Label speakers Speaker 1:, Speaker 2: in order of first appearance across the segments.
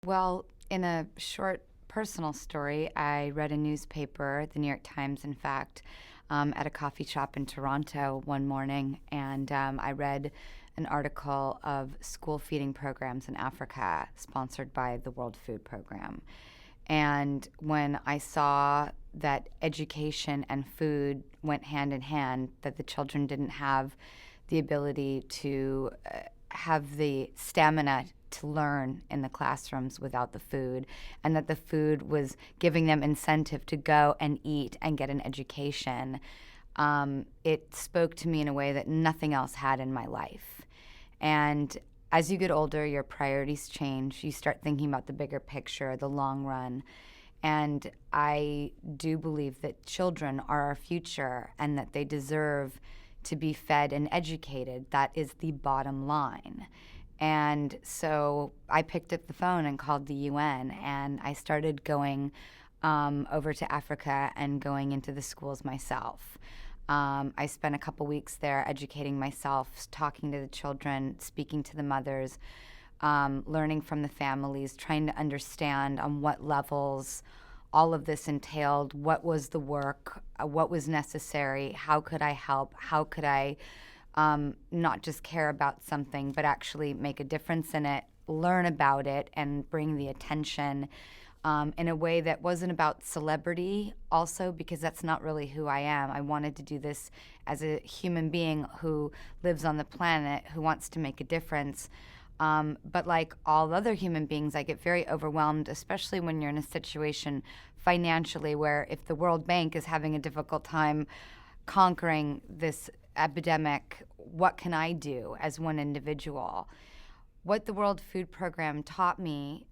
Speaker 1: Well, in a short personal story, I read a newspaper, the New York Times, in fact, at a coffee shop in Toronto one morning, and I read an article of school feeding programs in Africa sponsored by the World Food Program. And when I saw that education and food went hand in hand, that the children didn't have the ability to have the stamina to learn in the classrooms without the food, and that the food was giving them incentive to go and eat and get an education, it spoke to me in a way that nothing else had in my life. And as you get older, your priorities change. You start thinking about the bigger picture, the long run. And I do believe that children are our future and that they deserve to be fed and educated. That is the bottom line. And so I picked up the phone and called the UN, and I started going over to Africa and going into the schools myself. I spent a couple weeks there educating myself, talking to the children, speaking to the mothers, learning from the families, trying to understand on what levels all of this entailed, what was the work, what was necessary, how could I help, how could I not just care about something, but actually make a difference in it, learn about it, and bring the attention in a way that wasn't about celebrity also, because that's not really who I am. I wanted to do this as a human being who lives on the planet, who wants to make a difference. But like all other human beings, I get very overwhelmed, especially when you're in a situation financially where if the World Bank is having a difficult time conquering this epidemic, what can I do as one individual? What the World Food Program taught me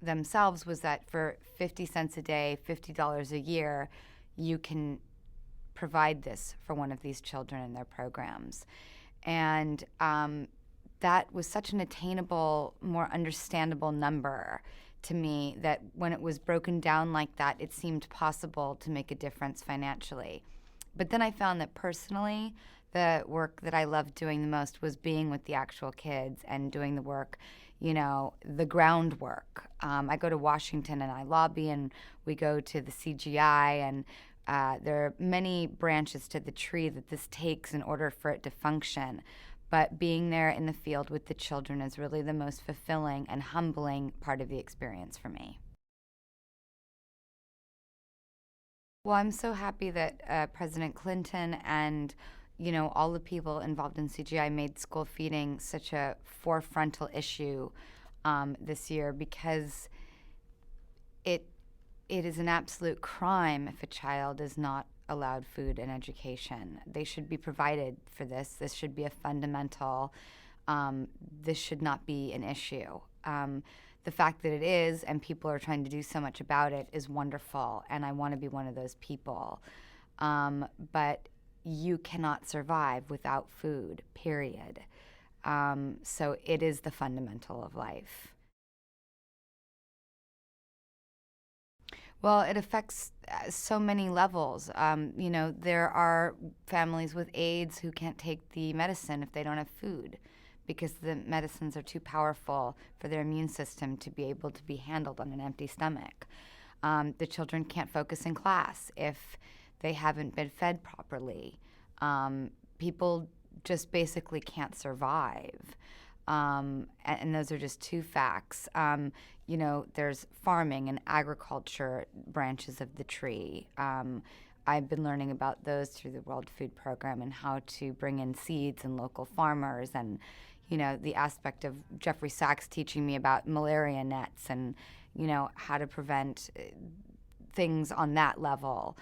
Speaker 1: themselves was that for 50 cents a day, $50 a year, you can provide this for one of these children in their programs. And that was such an attainable, more understandable number to me that when it was broken down like that, it seemed possible to make a difference financially. But then I found that personally, the work that I loved doing the most was being with the actual kids and doing the work, the groundwork. I go to Washington and I lobby, and we go to the CGI, and there are many branches to the tree that this takes in order for it to function. But being there in the field with the children is really the most fulfilling and humbling part of the experience for me. Well, I'm so happy that President Clinton and all the people involved in CGI made school feeding such a forefrontal issue this year, because it is an absolute crime if a child is not allowed food and education. They should be provided for this. This should be a fundamental. This should not be an issue. The fact that it is, and people are trying to do so much about it, is wonderful, and I want to be one of those people. But you cannot survive without food, period. So it is the fundamental of life. Well, it affects so many levels. There are families with AIDS who can't take the medicine if they don't have food, because the medicines are too powerful for their immune system to be able to be handled on an empty stomach. The children can't focus in class if they haven't been fed properly. People just basically can't survive. And those are just two facts. There's farming and agriculture branches of the tree. I've been learning about those through the World Food Program and how to bring in seeds and local farmers, and the aspect of Jeffrey Sachs teaching me about malaria nets and how to prevent things on that level.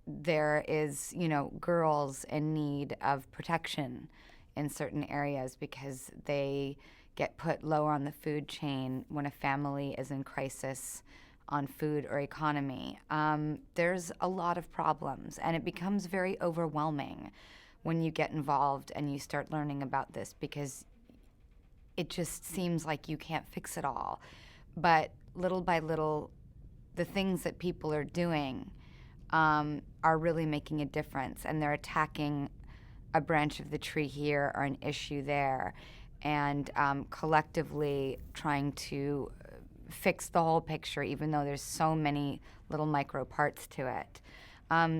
Speaker 1: There is girls in need of protection in certain areas because they get put lower on the food chain when a family is in crisis on food or economy. There's a lot of problems, and it becomes very overwhelming when you get involved and you start learning about this, because it just seems like you can't fix it all. But little by little, the things that people are doing are really making a difference, and they're attacking a branch of the tree here or an issue there. and collectively trying to fix the whole picture, even though there's so many little micro parts to it.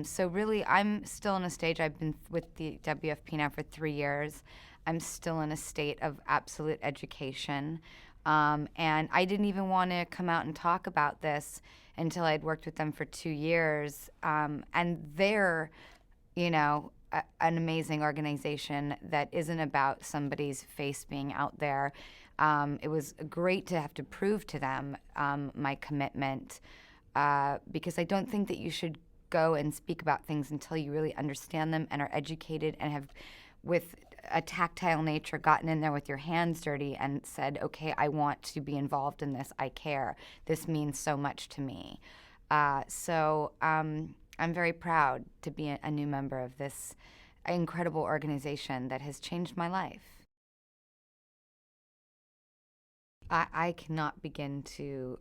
Speaker 1: So really, I'm still in a stage, I've been with the WFP now for 3 years. I'm still in a state of absolute education. And I didn't even want to come out and talk about this until I'd worked with them for 2 years. And they're, an amazing organization that isn't about somebody's face being out there. It was great to have to prove to them my commitment, because I don't think that you should go and speak about things until you really understand them and are educated and have, with a tactile nature, gotten in there with your hands dirty and said, okay, I want to be involved in this. I care. This means so much to me. So I'm very proud to be a new member of this incredible organization that has changed my life. I cannot begin to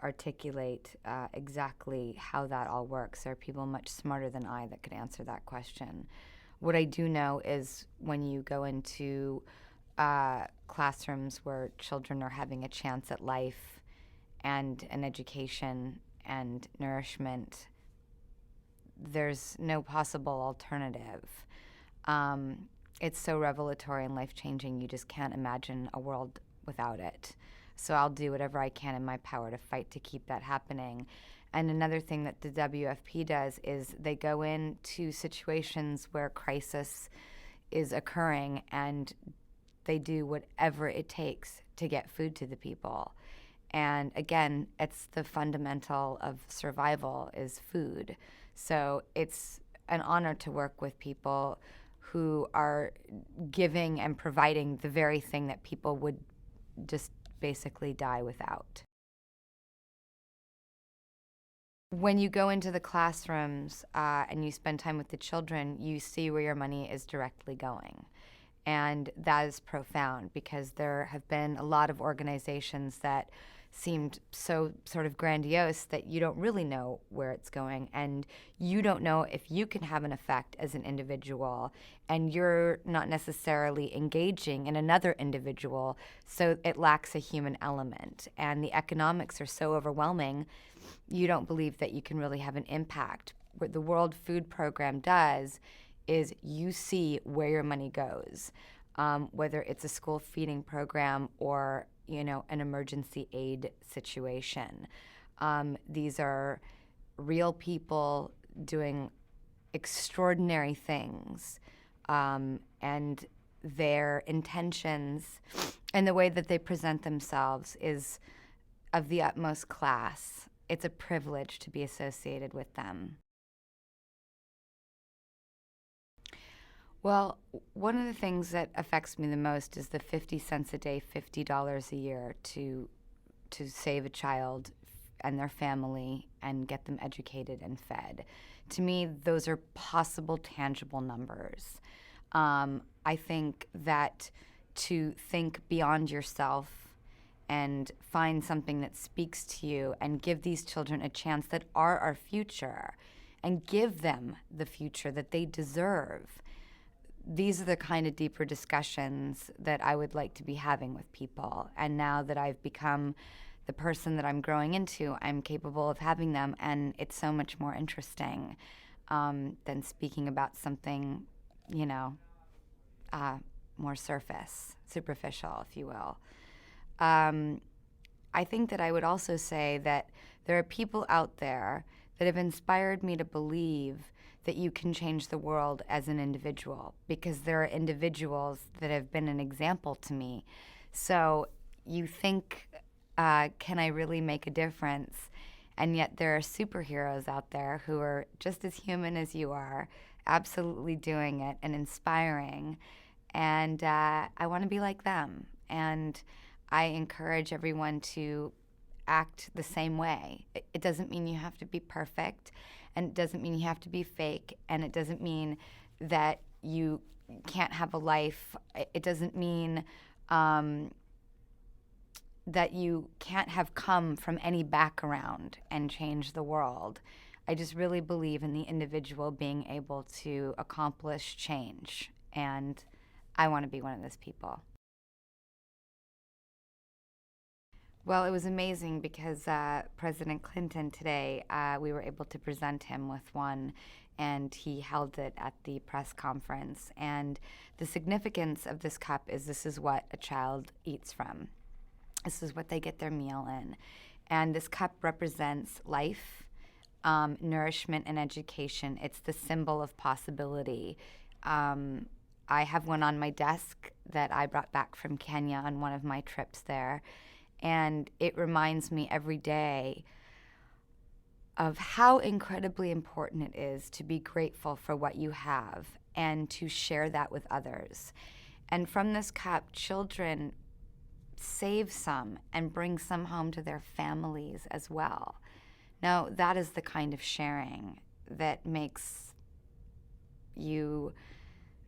Speaker 1: articulate exactly how that all works. There are people much smarter than I that could answer that question. What I do know is when you go into classrooms where children are having a chance at life and an education and nourishment, there's no possible alternative. It's so revelatory and life-changing, you just can't imagine a world without it. So I'll do whatever I can in my power to fight to keep that happening. And another thing that the WFP does is they go into situations where crisis is occurring and they do whatever it takes to get food to the people. And again, it's the fundamental of survival is food. So it's an honor to work with people who are giving and providing the very thing that people would just basically die without. When you go into the classrooms and you spend time with the children, you see where your money is directly going. And that is profound because there have been a lot of organizations that seemed so sort of grandiose that you don't really know where it's going, and you don't know if you can have an effect as an individual, and you're not necessarily engaging in another individual, so it lacks a human element, and the economics are so overwhelming, you don't believe that you can really have an impact. What the World Food Program does is you see where your money goes, whether it's a school feeding program or an emergency aid situation. These are real people doing extraordinary things, and their intentions and the way that they present themselves is of the utmost class. It's a privilege to be associated with them. Well, one of the things that affects me the most is the 50 cents a day, $50 a year to save a child and their family and get them educated and fed. To me, those are possible, tangible numbers. I think that to think beyond yourself and find something that speaks to you and give these children a chance that are our future and give them the future that they deserve. These are the kind of deeper discussions that I would like to be having with people. And now that I've become the person that I'm growing into, I'm capable of having them, and it's so much more interesting than speaking about something, more superficial, if you will. I think that I would also say that there are people out there that have inspired me to believe that you can change the world as an individual, because there are individuals that have been an example to me. So you think, can I really make a difference? And yet there are superheroes out there who are just as human as you are, absolutely doing it and inspiring. And I want to be like them. And I encourage everyone to act the same way. It doesn't mean you have to be perfect, and it doesn't mean you have to be fake, and it doesn't mean that you can't have a life. It doesn't mean that you can't have come from any background and change the world. I just really believe in the individual being able to accomplish change, and I want to be one of those people. Well, it was amazing because President Clinton today, we were able to present him with one, and he held it at the press conference. And the significance of this cup is this is what a child eats from. This is what they get their meal in. And this cup represents life, nourishment, and education. It's the symbol of possibility. I have one on my desk that I brought back from Kenya on one of my trips there. And it reminds me every day of how incredibly important it is to be grateful for what you have and to share that with others. And from this cup, children save some and bring some home to their families as well. Now, that is the kind of sharing that makes you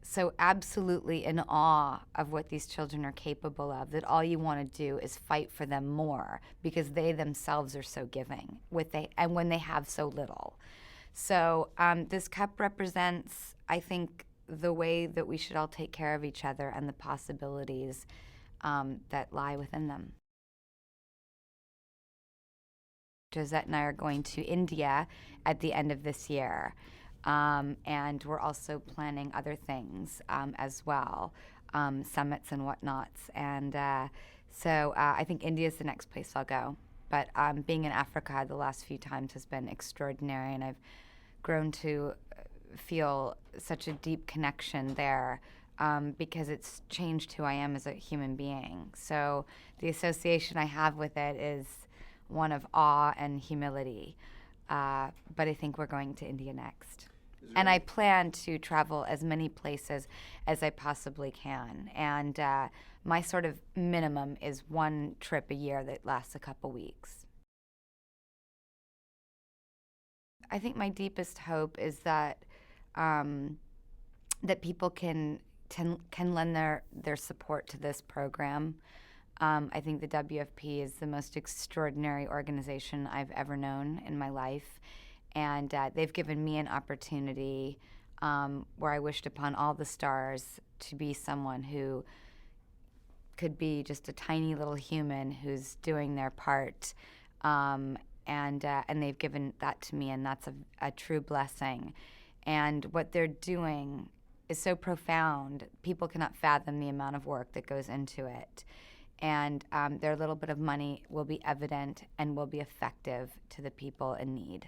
Speaker 1: so absolutely in awe of what these children are capable of, that all you want to do is fight for them more because they themselves are so giving and when they have so little. So this cup represents, I think, the way that we should all take care of each other and the possibilities that lie within them. Josette and I are going to India at the end of this year. And we're also planning other things as well, summits and whatnots. And so I think India is the next place I'll go. But being in Africa the last few times has been extraordinary, and I've grown to feel such a deep connection there because it's changed who I am as a human being. So the association I have with it is one of awe and humility. But I think we're going to India next. And I plan to travel as many places as I possibly can. And my sort of minimum is one trip a year that lasts a couple weeks. I think my deepest hope is that that people can lend their support to this program. I think the WFP is the most extraordinary organization I've ever known in my life. And they've given me an opportunity where I wished upon all the stars to be someone who could be just a tiny little human who's doing their part. And they've given that to me, and that's a true blessing. And what they're doing is so profound. People cannot fathom the amount of work that goes into it. And their little bit of money will be evident and will be effective to the people in need.